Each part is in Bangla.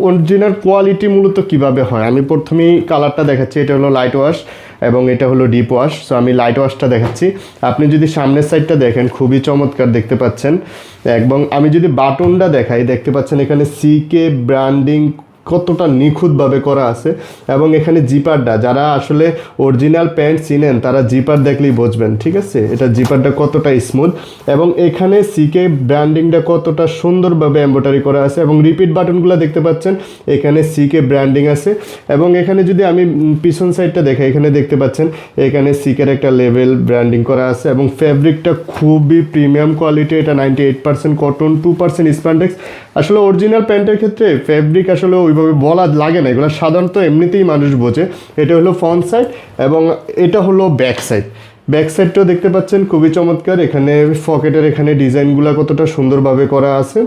অরিজিনাল কোয়ালিটি মূলত কিভাবে হয় আমি প্রথমেই কালারটা দেখাচ্ছি। এটা হলো লাইট ওয়াশ এবং এটা হলো ডিপ ওয়াশ। সো আমি লাইট ওয়াশটা দেখাচ্ছি। আপনি যদি সামনের সাইডটা দেখেন খুবই চমৎকার দেখতে পাচ্ছেন। এবং আমি যদি বাটনটা দেখাই দেখতে পাচ্ছেন এখানে সিকে ব্র্যান্ডিং কতটা নিখুঁতভাবে করা আছে। এবং এখানে জিপারটা, যারা আসলে অরিজিনাল প্যান্ট চিনেন তারা জিপার দেখলেই বুঝবেন, ঠিক আছে, এটা জিপারটা কতটা স্মুথ। এবং এখানে সিকে ব্র্যান্ডিংটা কতটা সুন্দরভাবে এমব্রয়ডারি করা আছে। এবং রিপিট বাটনগুলো দেখতে পাচ্ছেন এখানে সিকে ব্র্যান্ডিং আছে। এবং এখানে যদি আমি পিছন সাইডটা দেখাই এখানে দেখতে পাচ্ছেন এখানে সিকের একটা লেভেল ব্র্যান্ডিং করা আছে। এবং ফ্যাব্রিকটা খুবই প্রিমিয়াম কোয়ালিটি। এটা 98% কটন, 2% স্প্যান্ডেক্স। আসলে অরিজিনাল প্যান্টের ক্ষেত্রে ফ্যাব্রিক আসলে ওইভাবে বলা লাগে না, এগুলো সাধারণত এমনিতেই মানুষ বোঝে। এটা হলো ফ্রন্ট সাইড এবং এটা হলো ব্যাক সাইড। ব্যাক সাইডটাও দেখতে পাচ্ছেন খুবই চমৎকার। এখানে পকেটের এখানে ডিজাইনগুলো কতটা সুন্দরভাবে করা আছে।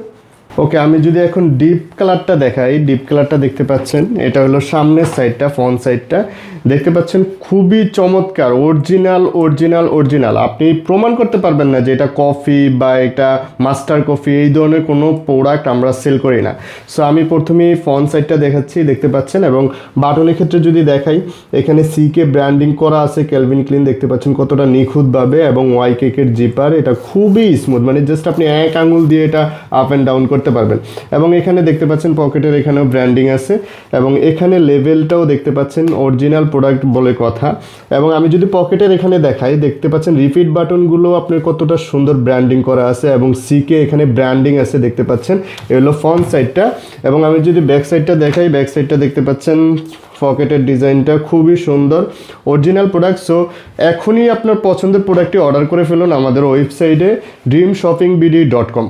ওকে, আমি যদি এখন ডিপ কালারটা দেখাই, ডিপ কালারটা দেখতে পাচ্ছেন এটা হলো সামনের সাইডটা, ফ্রন্ট সাইডটা দেখতে পাচ্ছেন খুবই চমৎকার। অরিজিনাল অরিজিনাল অরিজিনাল, আপনি প্রমাণ করতে পারবেন না যে এটা কফি বা এটা মাস্টার কফি, এই ধরনের কোনো প্রোডাক্ট আমরা সেল করি না। সো আমি প্রথমেই ফ্রন্ট সাইডটা দেখাচ্ছি, দেখতে পাচ্ছেন। এবং বাটনের ক্ষেত্রে যদি দেখাই এখানে সিকে ব্র্যান্ডিং করা আছে, ক্যালভিন ক্লিন দেখতে পাচ্ছেন কতটা নিখুঁতভাবে। এবং ওয়াই কেকের জিপার, এটা খুবই স্মুথ, মানে জাস্ট আপনি এক আঙুল দিয়ে এটা আপ অ্যান্ড ডাউন করতে পারবেন। এবং এখানে দেখতে পাচ্ছেন পকেটের এখানেও ব্র্যান্ডিং আছে। এবং এখানে লেভেলটাও দেখতে পাচ্ছেন অরিজিনাল প্রোডাক্ট বলে কথা। এবং আমি যদি পকেটের এখানে দেখাই দেখতে পাচ্ছেন রিপিট বাটনগুলো আপনার কতটা সুন্দর ব্র্যান্ডিং করা আছে। এবং সিকে এখানে ব্র্যান্ডিং আছে দেখতে পাচ্ছেন। এ হলো ফ্রন্ট সাইডটা। এবং আমি যদি ব্যাক সাইডটা দেখাই, ব্যাক সাইডটা দেখতে পাচ্ছেন পকেটের ডিজাইনটা খুবই সুন্দর, অরিজিনাল প্রোডাক্ট। সো এখনই আপনার পছন্দের প্রোডাক্টটি অর্ডার করে ফেলুন আমাদের ওয়েবসাইটে dreamshoppingbd.com।